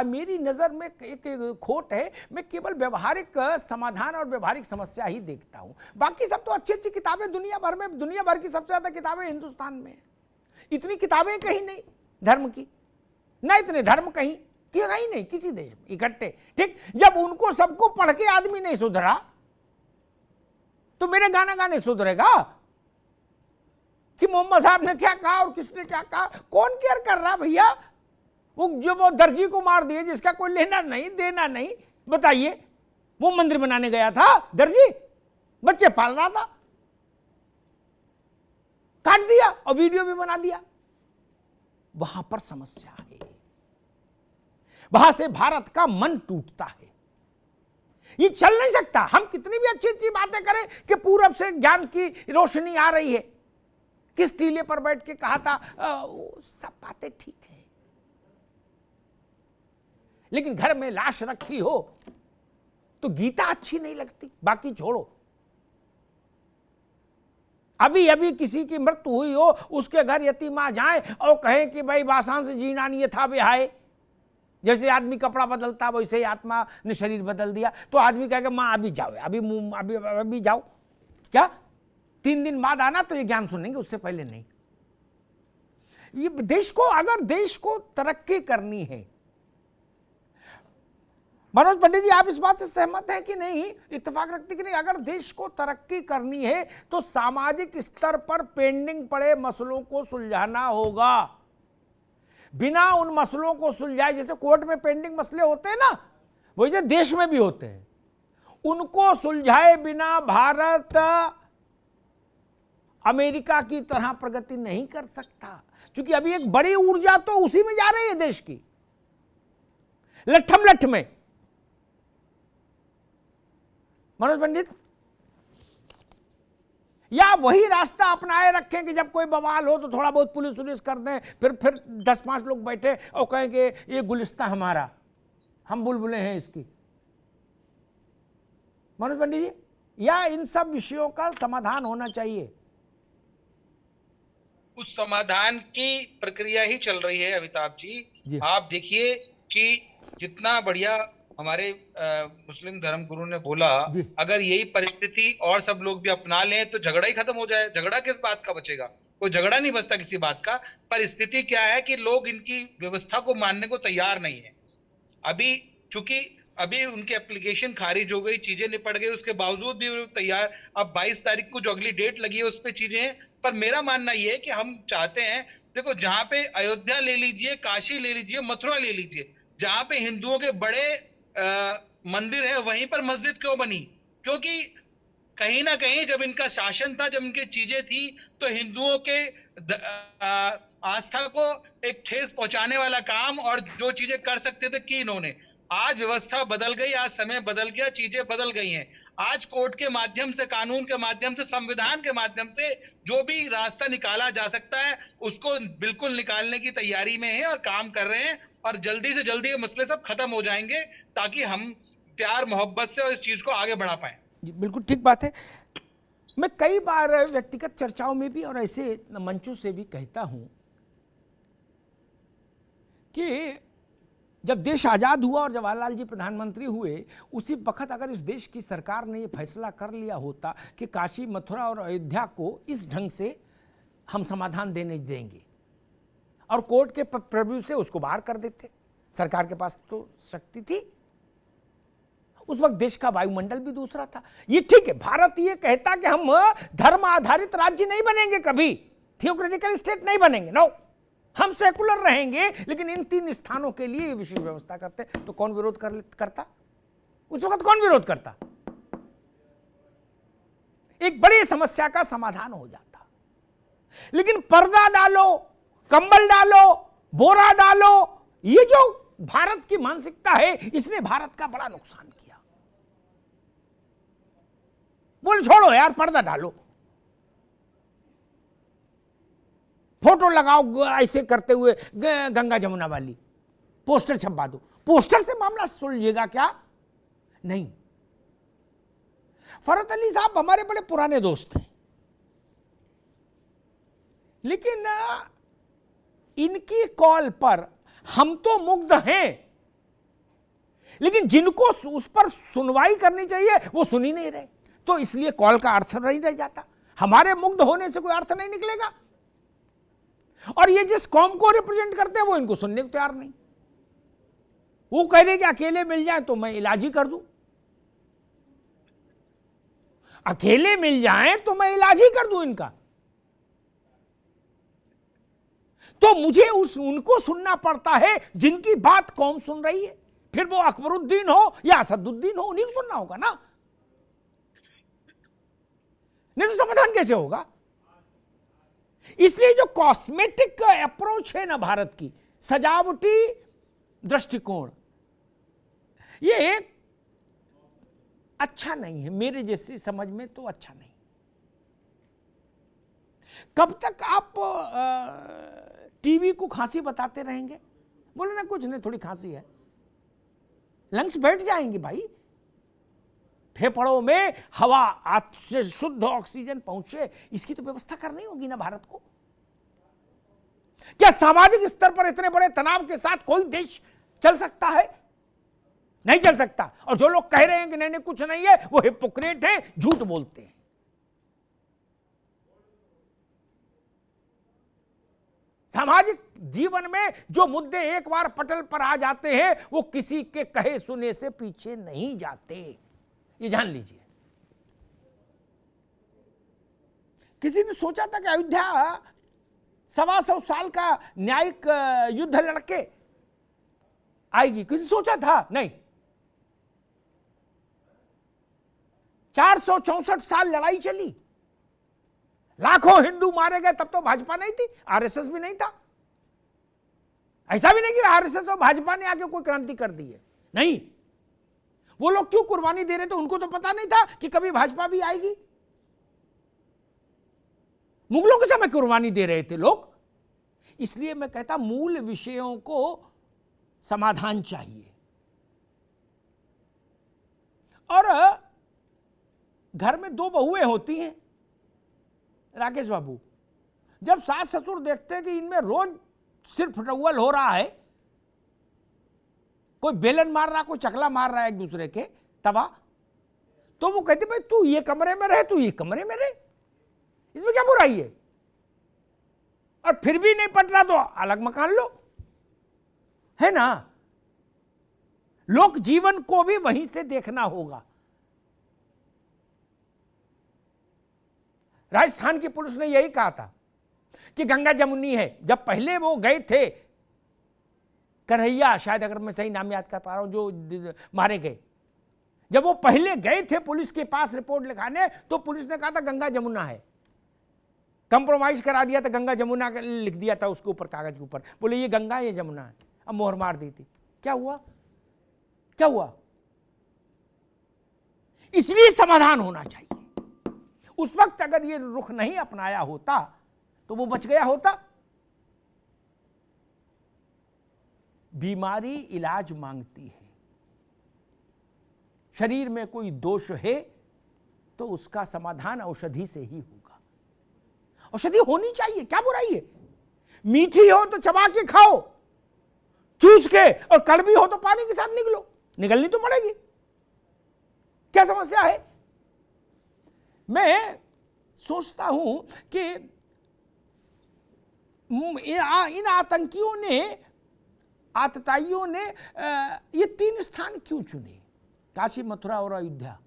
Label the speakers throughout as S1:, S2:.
S1: मेरी नजर में एक खोट है, मैं केवल व्यवहारिक समाधान और व्यवहारिक समस्या ही देखता हूं। बाकी सब तो अच्छी अच्छी किताबें दुनिया भर में, दुनिया भर की सबसे ज्यादा किताबें हिंदुस्तान में है। इतनी किताबें कहीं नहीं धर्म की, ना इतने धर्म कहीं नहीं किसी देश में इकट्ठे। ठीक, जब उनको सबको पढ़ के आदमी नहीं सुधरा तो मेरे गाना गाने सुधरेगा कि मोहम्मद साहब ने क्या कहा और किसने क्या कहा? कौन केयर कर रहा भैया? वो दर्जी को मार दिए जिसका कोई लेना नहीं देना नहीं। बताइए, वो मंदिर बनाने गया था दर्जी, बच्चे पाल रहा था, काट दिया और वीडियो भी बना दिया। वहां पर समस्या है, वहां से भारत का मन टूटता है। ये चल नहीं सकता। हम कितनी भी अच्छी अच्छी बातें करें कि पूरब से ज्ञान की रोशनी आ रही है, किस टीले पर बैठ के कहा था, सब बातें ठीक है, लेकिन घर में लाश रखी हो तो गीता अच्छी नहीं लगती। बाकी छोड़ो, अभी अभी किसी की मृत्यु हुई हो, उसके घर यतीमा जाए और कहें कि भाई वासांस जीना नहीं था बेहाय। जैसे आदमी कपड़ा बदलता वैसे ही आत्मा ने शरीर बदल दिया, तो आदमी कहेगा मां अभी जाओ, अभी जाओ, क्या 3 दिन बाद आना तो ये ज्ञान सुनेंगे, उससे पहले नहीं। ये देश को, अगर देश को तरक्की करनी है, मनोज पंडित जी आप इस बात से सहमत हैं कि नहीं, इत्तेफाक रखते कि नहीं? अगर देश को तरक्की करनी है तो सामाजिक स्तर पर पेंडिंग पड़े मसलों को सुलझाना होगा। बिना उन मसलों को सुलझाए, जैसे कोर्ट में पेंडिंग मसले होते हैं ना, वैसे देश में भी होते हैं, उनको सुलझाए बिना भारत अमेरिका की तरह प्रगति नहीं कर सकता। क्योंकि अभी एक बड़ी ऊर्जा तो उसी में जा रही है देश की, लट्ठम लट्ठ में। मनोज पंडित, या वही रास्ता अपनाए रखें कि जब कोई बवाल हो तो थोड़ा बहुत पुलिस वुलिस कर दें, फिर 10-5 लोग बैठे और कहेंगे ये गुलिस्ता हमारा, हम बुलबुलें हैं इसकी। मनोज पंडित जी, या इन सब विषयों का समाधान होना चाहिए?
S2: उस समाधान की प्रक्रिया ही चल रही है अमिताभ जी। आप देखिए कि जितना बढ़िया हमारे मुस्लिम धर्मगुरु ने बोला, अगर यही परिस्थिति और सब लोग भी अपना लें तो झगड़ा ही खत्म हो जाए। झगड़ा किस बात का बचेगा? कोई झगड़ा नहीं बचता किसी बात का। परिस्थिति क्या है कि लोग इनकी व्यवस्था को मानने को तैयार नहीं है। अभी चूंकि अभी उनकी एप्लीकेशन खारिज हो गई, चीजें निपट गई, उसके बावजूद भी वो तैयार। अब 22 तारीख को जो अगली डेट लगी है उस पर चीजें, पर मेरा मानना यह है कि हम चाहते हैं, देखो जहां पे अयोध्या ले लीजिए, काशी ले लीजिए, मथुरा ले लीजिए, जहां पे हिंदुओं के बड़े मंदिर है, वहीं पर मस्जिद क्यों बनी? क्योंकि कहीं ना कहीं जब इनका शासन था, जब इनकी चीजें थी, तो हिंदुओं के आस्था को एक ठेस पहुंचाने वाला काम और जो चीजें कर सकते थे की इन्होंने। आज व्यवस्था बदल गई, आज समय बदल गया, चीजें बदल गई हैं। आज कोर्ट के माध्यम से, कानून के माध्यम से, संविधान के माध्यम से जो भी रास्ता निकाला जा सकता है उसको बिल्कुल निकालने की तैयारी में है और काम कर रहे हैं। और जल्दी से जल्दी ये मसले सब खत्म हो जाएंगे ताकि हम प्यार मोहब्बत से और इस चीज को आगे बढ़ा पाए।
S1: बिल्कुल ठीक बात है। मैं कई बार व्यक्तिगत चर्चाओं में भी और ऐसे मंचों से भी कहता हूं कि जब देश आज़ाद हुआ और जवाहरलाल जी प्रधानमंत्री हुए, उसी वक्त अगर इस देश की सरकार ने ये फैसला कर लिया होता कि काशी, मथुरा और अयोध्या को इस ढंग से हम समाधान देने देंगे और कोर्ट के प्रभु से उसको बाहर कर देते, सरकार के पास तो शक्ति थी। उस वक्त देश का वायुमंडल भी दूसरा था। ये ठीक है, भारत ये कहता कि हम धर्म आधारित राज्य नहीं बनेंगे, कभी थियोक्रेटिकल स्टेट नहीं बनेंगे, नो, हम सेकुलर रहेंगे, लेकिन इन 3 स्थानों के लिए विशेष व्यवस्था करते। तो कौन विरोध करता? उस वक्त कौन विरोध करता? एक बड़ी समस्या का समाधान हो जाता। लेकिन पर्दा डालो, कंबल डालो, बोरा डालो, ये जो भारत की मानसिकता है, इसने भारत का बड़ा नुकसान किया। बोल छोड़ो यार, पर्दा डालो, फोटो लगाओ ऐसे करते हुए गंगा जमुना वाली, पोस्टर छपवा दो। पोस्टर से मामला सुलझेगा क्या? नहीं। फरहत अली साहब हमारे बड़े पुराने दोस्त हैं, लेकिन इनकी कॉल पर हम तो मुग्ध हैं लेकिन जिनको उस पर सुनवाई करनी चाहिए वो सुन ही नहीं रहे, तो इसलिए कॉल का अर्थ नहीं रह जाता। हमारे मुग्ध होने से कोई अर्थ नहीं निकलेगा। और ये जिस कौम को रिप्रेजेंट करते हैं वो इनको सुनने को तैयार नहीं। वो कह रहे कि अकेले मिल जाए तो मैं इलाज ही कर दूं, अकेले मिल जाए तो मैं इलाज ही कर दूं इनका। तो मुझे उनको सुनना पड़ता है जिनकी बात कौम सुन रही है, फिर वो अकबरुद्दीन हो या असदुद्दीन हो, उन्हीं को सुनना होगा ना, नहीं तो समाधान कैसे होगा। इसलिए जो कॉस्मेटिक अप्रोच है ना भारत की, सजावटी दृष्टिकोण, ये अच्छा नहीं है, मेरे जैसी समझ में तो अच्छा नहीं। कब तक आप टीवी को खांसी बताते रहेंगे? बोले ना कुछ नहीं, थोड़ी खांसी है, लंग्स बैठ जाएंगे भाई, फेफड़ों में हवा से शुद्ध ऑक्सीजन पहुंचे, इसकी तो व्यवस्था करनी होगी ना भारत को। क्या सामाजिक स्तर पर इतने बड़े तनाव के साथ कोई देश चल सकता है? नहीं चल सकता। और जो लोग कह रहे हैं कि नहीं नहीं कुछ नहीं है, वो हिपोक्रेट है, झूठ बोलते हैं। सामाजिक जीवन में जो मुद्दे एक बार पटल पर आ जाते हैं वो किसी के कहे सुने से पीछे नहीं जाते, ये जान लीजिए। किसी ने सोचा था कि अयोध्या 125 साल का न्यायिक युद्ध लड़के आएगी? किसी सोचा था? नहीं। 464 साल लड़ाई चली, लाखों हिंदू मारे गए, तब तो भाजपा नहीं थी, आरएसएस भी नहीं था। ऐसा भी नहीं कि आरएसएस और भाजपा ने आके कोई क्रांति कर दी है, नहीं। वो लोग क्यों कुर्बानी दे रहे थे, उनको तो पता नहीं था कि कभी भाजपा भी आएगी। मुगलों के समय कुर्बानी दे रहे थे लोग। इसलिए मैं कहता मूल विषयों को समाधान चाहिए। और घर में 2 बहुएं होती हैं राकेश बाबू, जब सास ससुर देखते हैं कि इनमें रोज सिर्फ फटौवल हो रहा है, कोई बेलन मार रहा, कोई चकला मार रहा है एक दूसरे के तवा, तो वो कहते भाई तू ये कमरे में रहे, तू ये कमरे में रहे, इसमें क्या बुराई है? और फिर भी नहीं पट रहा तो अलग मकान लो, है ना। लोक जीवन को भी वहीं से देखना होगा। राजस्थान की पुलिस ने यही कहा था कि गंगा जमुनी है। जब पहले वो गए थे कन्हैया, शायद अगर मैं सही नाम याद कर पा रहा हूं, जो मारे गए, जब वो पहले गए थे पुलिस के पास रिपोर्ट लिखाने, तो पुलिस ने कहा था गंगा जमुना है, कंप्रोमाइज करा दिया था, गंगा जमुना लिख दिया था उसके ऊपर, कागज के ऊपर, बोले ये गंगा ये जमुना है। अब मोहर मार दी थी। क्या हुआ? क्या हुआ? इसलिए समाधान होना चाहिए। उस वक्त अगर ये रुख नहीं अपनाया होता तो वो बच गया होता। बीमारी इलाज मांगती है। शरीर में कोई दोष है तो उसका समाधान औषधि से ही होगा। औषधि होनी चाहिए, क्या बुराई है? मीठी हो तो चबा के खाओ, चूस के, और कड़वी हो तो पानी के साथ निगलो, निगलनी तो पड़ेगी। क्या समस्या है? मैं सोचता हूं कि इन आतंकियों ने, आतताइयों ने ये 3 स्थान क्यों चुने? काशी, मथुरा और अयोध्या।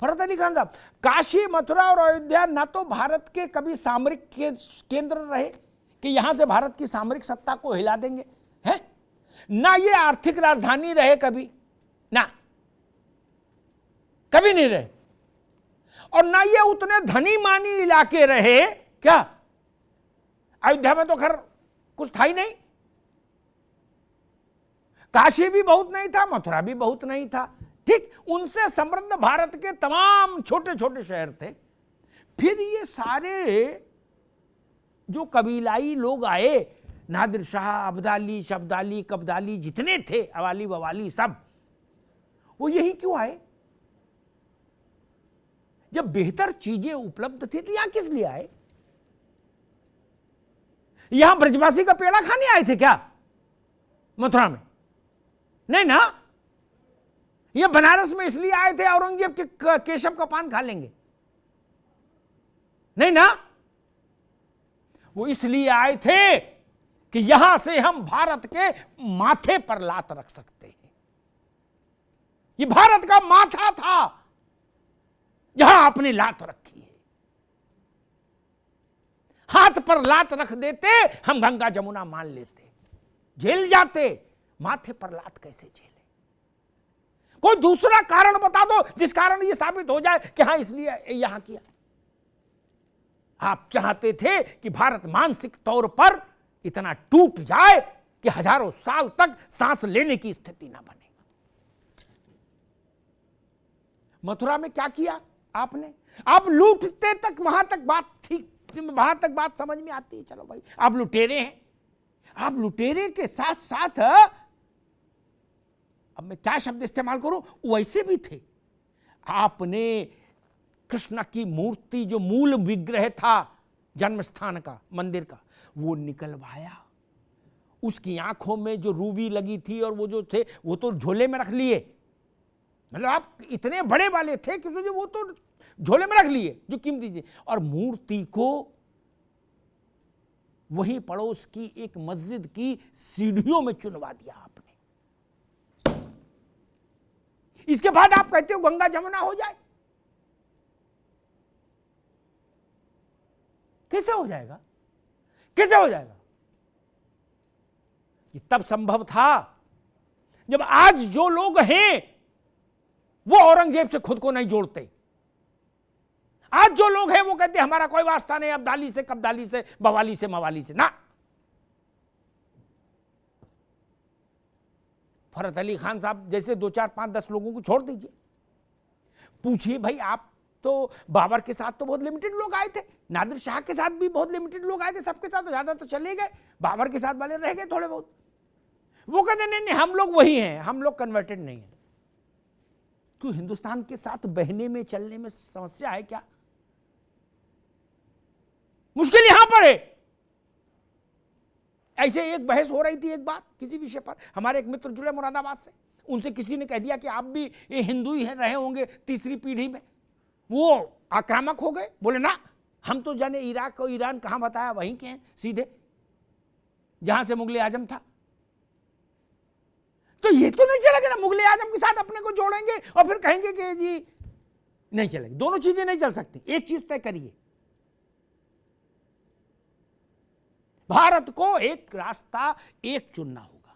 S1: फरहत अली खान साहब, काशी, मथुरा और अयोध्या ना तो भारत के कभी सामरिक केंद्र रहे कि यहां से भारत की सामरिक सत्ता को हिला देंगे, है ना ये आर्थिक राजधानी रहे कभी, ना कभी नहीं रहे, और ना ये उतने धनी मानी इलाके रहे। क्या अयोध्या में तो खैर कुछ था ही नहीं, काशी भी बहुत नहीं था, मथुरा भी बहुत नहीं था, ठीक। उनसे समृद्ध भारत के तमाम छोटे छोटे शहर थे। फिर ये सारे जो कबीलाई लोग आए, नादिर शाह, अब्दाली, शब्दाली, कब्दाली, जितने थे, अवाली बवाली, सब वो यही क्यों आए? जब बेहतर चीजें उपलब्ध थी तो यहां किस लिए आए? यहां ब्रजवासी का पेड़ा खाने आए थे क्या मथुरा में? नहीं ना। ये बनारस में इसलिए आए थे औरंगजेब के केशव का पान खा लेंगे? नहीं ना, वो इसलिए आए थे कि यहां से हम भारत के माथे पर लात रख सकते हैं। ये भारत का माथा था, जहां आपने लात रखी है। हाथ पर लात रख देते, हम गंगा जमुना मान लेते, झेल जाते। माथे पर लात कैसे झेले? कोई दूसरा कारण बता दो जिस कारण यह साबित हो जाए कि हां इसलिए यहां किया। आप चाहते थे कि भारत मानसिक तौर पर इतना टूट जाए कि हजारों साल तक सांस लेने की स्थिति ना बने। मथुरा में क्या किया आपने? आप लूटते तक वहां तक बात ठीक, वहां तक बात समझ में आती है। चलो भाई, आप लुटेरे हैं। आप लुटेरे के साथ साथ, अब मैं क्या शब्द इस्तेमाल करूं, वैसे भी थे। आपने कृष्ण की मूर्ति, जो मूल विग्रह था जन्म स्थान का, मंदिर का, वो निकलवाया। उसकी आंखों में जो रूबी लगी थी और वो जो थे, वो तो झोले में रख लिए। मतलब आप इतने बड़े वाले थे कि वो तो झोले में रख लिए जो कीमती थी। और मूर्ति को वहीं पड़ोस की एक मस्जिद की सीढ़ियों में चुनवा दिया आपने। इसके बाद आप कहते हो गंगा जमुना हो जाए? कैसे हो जाएगा? कैसे हो जाएगा? ये तब संभव था जब आज जो लोग हैं वो औरंगजेब से खुद को नहीं जोड़ते। आज जो लोग हैं वो कहते हैं हमारा कोई वास्ता नहीं अब्दाली से, कब्दाली से, बवाली से, मवाली से। ना, फरत अली खान साहब जैसे 2, 4, 5, 10 लोगों को छोड़ दीजिए। पूछिए भाई, आप तो बाबर के साथ तो बहुत लिमिटेड लोग आए थे, नादिर शाह के साथ भी बहुत लिमिटेड लोग आए थे, सबके साथ तो ज्यादा तो चले गए, बाबर के साथ वाले रह गए थोड़े बहुत। वो कहते नहीं नहीं, हम लोग वही हैं, हम लोग कन्वर्टेड नहीं है। क्यों? हिंदुस्तान के साथ बहने में, चलने में समस्या है क्या? मुश्किल यहां पर है। ऐसे एक बहस हो रही थी एक बार किसी विषय पर, हमारे एक मित्र जुड़े मुरादाबाद से, उनसे किसी ने कह दिया कि आप भी ये हिंदू ही रहे होंगे तीसरी पीढ़ी में। वो आक्रामक हो गए, बोले ना, हम तो जाने इराक और ईरान कहां बताया, वहीं के हैं सीधे, जहां से मुगल आजम था। तो ये तो नहीं चलेगा ना, मुगल आजम के साथ अपने को जोड़ेंगे और फिर कहेंगे कि जी नहीं चलेगी। दोनों चीजें नहीं चल सकती। एक चीज तय करिए, भारत को एक रास्ता एक चुनना होगा।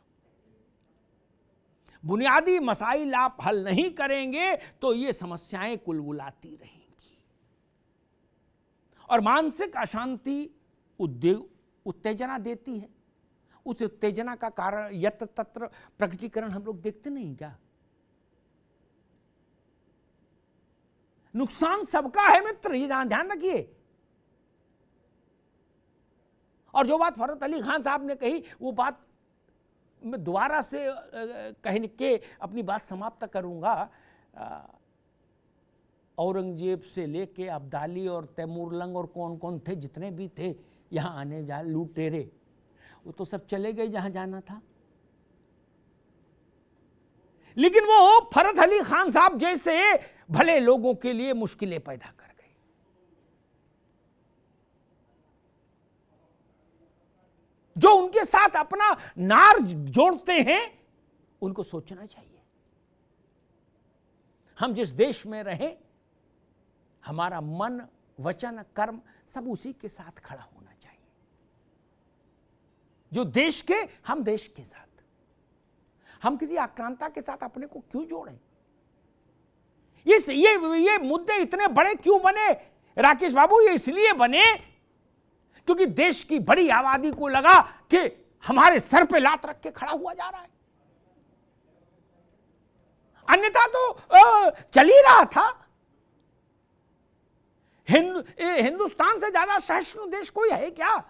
S1: बुनियादी मसाइल आप हल नहीं करेंगे तो ये समस्याएं कुलबुलाती रहेंगी और मानसिक अशांति उत्तेजना देती है। उस उत्तेजना का कारण यत्र तत्र प्रकटीकरण हम लोग देखते नहीं क्या? नुकसान सबका है मित्र, ये ध्यान रखिए। और जो बात फरत अली खान साहब ने कही, वो बात मैं दोबारा से कहने के अपनी बात समाप्त करूंगा। औरंगजेब से लेके अब्दाली और तैमूरलंग और कौन कौन थे, जितने भी थे यहां आने जा लुटेरे, वो तो सब चले गए जहां जाना था। लेकिन वो फरत अली खान साहब जैसे भले लोगों के लिए मुश्किलें पैदा कर गए। जो उनके साथ अपना नार जोड़ते हैं, उनको सोचना चाहिए हम जिस देश में रहें, हमारा मन, वचन, कर्म सब उसी के साथ खड़ा होना चाहिए। जो देश के, हम देश के साथ। हम किसी आक्रांता के साथ अपने को क्यों जोड़ें? ये मुद्दे इतने बड़े क्यों बने राकेश बाबू? ये इसलिए बने क्योंकि देश की बड़ी आबादी को लगा कि हमारे सर पे लात रख के खड़ा हुआ जा रहा है। अन्यथा तो चल ही रहा था। हिंदुस्तान से ज्यादा सहिष्णु देश कोई है क्या?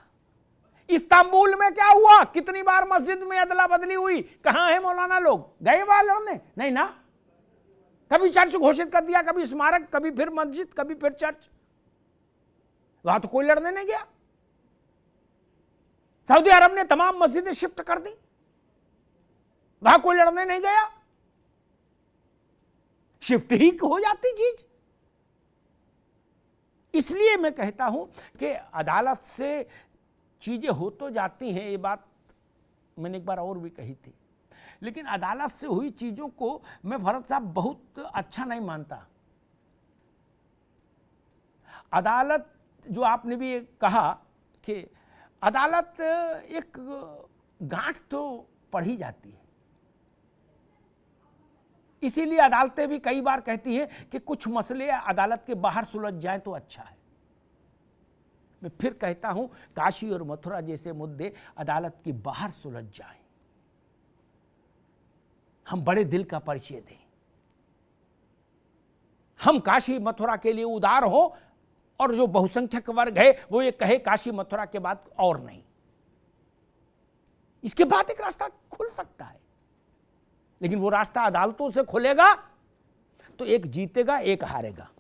S1: इस्तांबुल में क्या हुआ? कितनी बार मस्जिद में अदला बदली हुई? कहां है मौलाना लोग? गए वालों ने नहीं ना। कभी चर्च घोषित कर दिया, कभी स्मारक, कभी फिर मस्जिद, कभी फिर चर्च। वहां तो कोई लड़ने नहीं गया। सऊदी अरब ने तमाम मस्जिदें शिफ्ट कर दी, वहां कोई लड़ने नहीं गया। शिफ्ट ही हो जाती चीज। इसलिए मैं कहता हूं कि अदालत से चीजें हो तो जाती हैं, ये बात मैंने एक बार और भी कही थी, लेकिन अदालत से हुई चीजों को मैं भरत साहब बहुत अच्छा नहीं मानता। अदालत जो आपने भी कहा कि अदालत एक गांठ तो पढ़ी जाती है, इसीलिए अदालतें भी कई बार कहती हैं कि कुछ मसले अदालत के बाहर सुलझ जाएं तो अच्छा है। मैं फिर कहता हूं काशी और मथुरा जैसे मुद्दे अदालत के बाहर सुलझ जाएं, हम बड़े दिल का परिचय दें, हम काशी मथुरा के लिए उदार हो, और जो बहुसंख्यक वर्ग है वो ये कहे काशी मथुरा के बाद और नहीं। इसके बाद एक रास्ता खुल सकता है, लेकिन वो रास्ता अदालतों से खुलेगा तो एक जीतेगा एक हारेगा।